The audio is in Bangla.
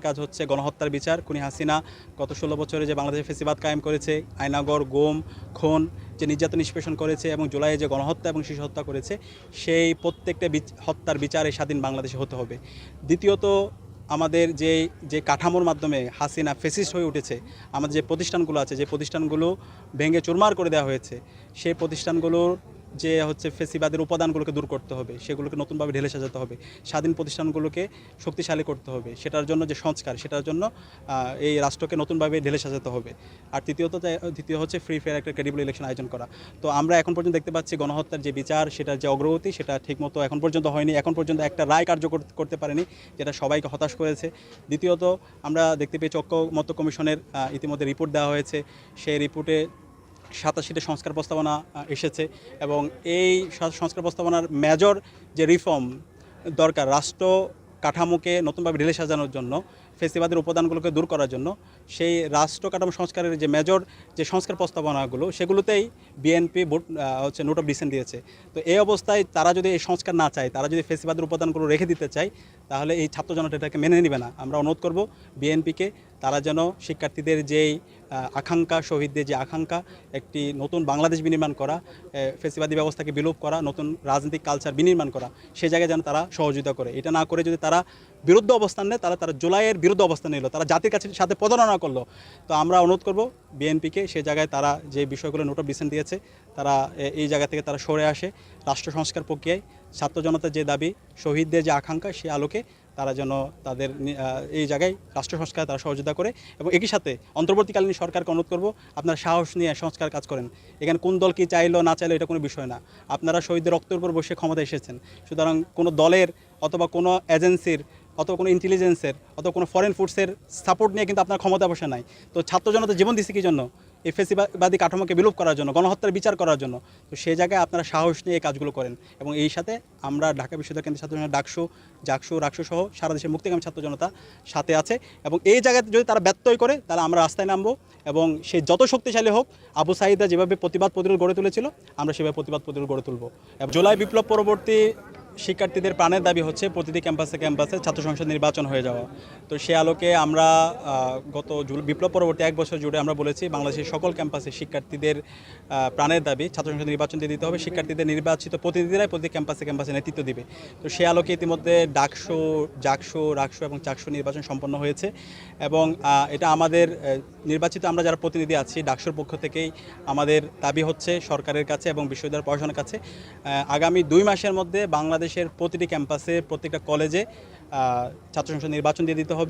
কাজ হচ্ছে গণহত্যার বিচার। খুনি হাসিনা গত ১৬ বছরে যে বাংলাদেশে ফ্যাসিবাদ কায়েম করেছে, আয়নাগর, গুম, খুন, যে নির্যাতন নিষ্পেষণ করেছে এবং জুলাইয়ে যে গণহত্যা এবং শিশু হত্যা করেছে, সেই প্রত্যেকটা হত্যার বিচার এই স্বাধীন বাংলাদেশে হতে হবে। দ্বিতীয়ত, আমাদের যে কাঠামোর মাধ্যমে হাসিনা ফ্যাসিস্ট হয়ে উঠেছে, আমাদের যে প্রতিষ্ঠানগুলো আছে, যে প্রতিষ্ঠানগুলো ভেঙে চুরমার করে দেওয়া হয়েছে, সেই প্রতিষ্ঠানগুলোর যে ফেসিবাদের উপাদানগুলোকে দূর করতে হবে, সেগুলোকে নতুনভাবে ঢেলে সাজাতে হবে, স্বাধীন প্রতিষ্ঠানগুলোকে শক্তিশালী করতে হবে। সেটার জন্য যে সংস্কার, সেটার জন্য এই রাষ্ট্রকে নতুনভাবে ঢেলে সাজাতে হবে। আর দ্বিতীয় হচ্ছে ফ্রি ফেয়ার একটা ক্রেডিবল ইলেকশন আয়োজন করা। তো আমরা এখন পর্যন্ত দেখতে পাচ্ছি গণহত্যার যে বিচার, সেটার যে অগ্রগতি, সেটা ঠিকমতো এখন পর্যন্ত হয়নি। এখন পর্যন্ত একটা রায় কার্যকর করতে পারেনি, যেটা সবাইকে হতাশ করেছে। দ্বিতীয়ত, আমরা দেখতে পেয়েছি ঐক্যমত্য কমিশনের ইতিমধ্যে রিপোর্ট দেওয়া হয়েছে। সেই রিপোর্টে ৮৭টি সংস্কার প্রস্তাবনা এসেছে এবং এই সংস্কার প্রস্তাবনার মেজর যে রিফর্ম দরকার, রাষ্ট্র কাঠামোকে নতুনভাবে ঢেলে সাজানোর জন্য, ফেসিবাদের উপাদানগুলোকে দূর করার জন্য, সেই রাষ্ট্র কাঠামো সংস্কারের যে মেজর যে সংস্কার প্রস্তাবনাগুলো, সেগুলোতেই বিএনপি নোট অফ ডিসেন্ট দিয়েছে। তো এই অবস্থায় তারা যদি এই সংস্কার না চায়, তারা যদি ফেসিবাদের উপাদানগুলো রেখে দিতে চায়, তাহলে এই ছাত্র জনতা এটাকে মেনে নেবে না। আমরা অনুরোধ করব বিএনপিকে, তারা যেন শিক্ষার্থীদের যেই আকাঙ্ক্ষা, শহীদদের যে আকাঙ্ক্ষা, একটি নতুন বাংলাদেশ বিনির্মাণ করা, ফেসিবাদী ব্যবস্থাকে বিলোপ করা, নতুন রাজনৈতিক কালচার বিনির্মাণ করা, সেই জায়গায় যেন তারা সহযোগিতা করে। এটা না করে যদি তারা বিরুদ্ধ অবস্থান নেয়, তারা জুলাইয়ের বিরুদ্ধ অবস্থান নিল, তারা জাতির সাথে প্রতারণা করলো। তো আমরা অনুরোধ করব বিএনপিকে, সেই জায়গায় তারা যে বিষয়গুলো নোট অফ ডিসেন্ট দিয়েছে, তারা এই জায়গা থেকে তারা সরে আসে। রাষ্ট্র সংস্কার প্রক্রিয়ায় ছাত্র জনতার যে দাবি, শহীদদের যে আকাঙ্ক্ষা, সেই আলোকে তারা যেন তাদের এই জায়গায় রাষ্ট্র সংস্কারে তারা সহযোগিতা করে। এবং একই সাথে অন্তর্বর্তীকালীন সরকারকে অনুরোধ করব, আপনারা সাহস নিয়ে সংস্কার কাজ করেন। এখানে কোন দল কি চাইলো না চাইলো এটা কোনো বিষয় না। আপনারা শহীদদের রক্তের উপর বসে ক্ষমতা এসেছেন, সুতরাং কোনো দলের অথবা কোনো এজেন্সির অথবা কোনো ইন্টেলিজেন্সের অথবা কোনো ফরেন ফোর্সের সাপোর্ট নিয়ে কিন্তু আপনার ক্ষমতা বসে নাই। তো ছাত্র জনতা জীবন দিচ্ছে কী জন্য? এই ফেসিবাদী কাঠামোকে বিলোপ করার জন্য, গণহত্যার বিচার করার জন্য। তো সেই জায়গায় আপনারা সাহস নিয়ে এই কাজগুলো করেন। এবং এই সাথে আমরা ঢাকা বিশ্ববিদ্যালয় কেন্দ্রীয় ছাত্র জনতা ডাকসু, জাকসু, রাকসু সহ সারা দেশের মুক্তিকামী ছাত্র জনতা সাথে আছে। এবং এই জায়গাতে যদি তারা ব্যত্যয় করে, তাহলে আমরা রাস্তায় নামবো এবং সে যত শক্তিশালী হোক, আবু সাঈদা যেভাবে প্রতিবাদ প্রতিরোধ গড়ে তুলেছিল, আমরা সেভাবে প্রতিবাদ প্রতিরোধ গড়ে তুলব। জুলাই বিপ্লব পরবর্তী শিক্ষার্থীদের প্রাণের দাবি হচ্ছে প্রতিটি ক্যাম্পাসে ছাত্র সংসদ নির্বাচন হয়ে যাওয়া। তো সে আলোকে আমরা গত বিপ্লব পরবর্তী 1 বছর জুড়ে আমরা বলেছি, বাংলাদেশের সকল ক্যাম্পাসে শিক্ষার্থীদের প্রাণের দাবি ছাত্র সংসদ নির্বাচন দিয়ে দিতে হবে। শিক্ষার্থীদের নির্বাচিত প্রতিনিধিরাই প্রতি ক্যাম্পাসে নেতৃত্ব দিবে। তো সে আলোকে ইতিমধ্যে ডাকসু, জাকসু, রাকসু এবং চাকসু নির্বাচন সম্পন্ন হয়েছে। এবং এটা আমাদের নির্বাচিত আমরা যারা প্রতিনিধি আছি ডাকসুর পক্ষ থেকেই আমাদের দাবি হচ্ছে সরকারের কাছে এবং বিশ্ববিদ্যালয় প্রশাসনের কাছে, আগামী 2 মাসের মধ্যে বাংলাদেশের প্রতিটি ক্যাম্পাসে, প্রত্যেকটা কলেজে ছাত্র সংসদ নির্বাচন দিয়ে দিতে হবে।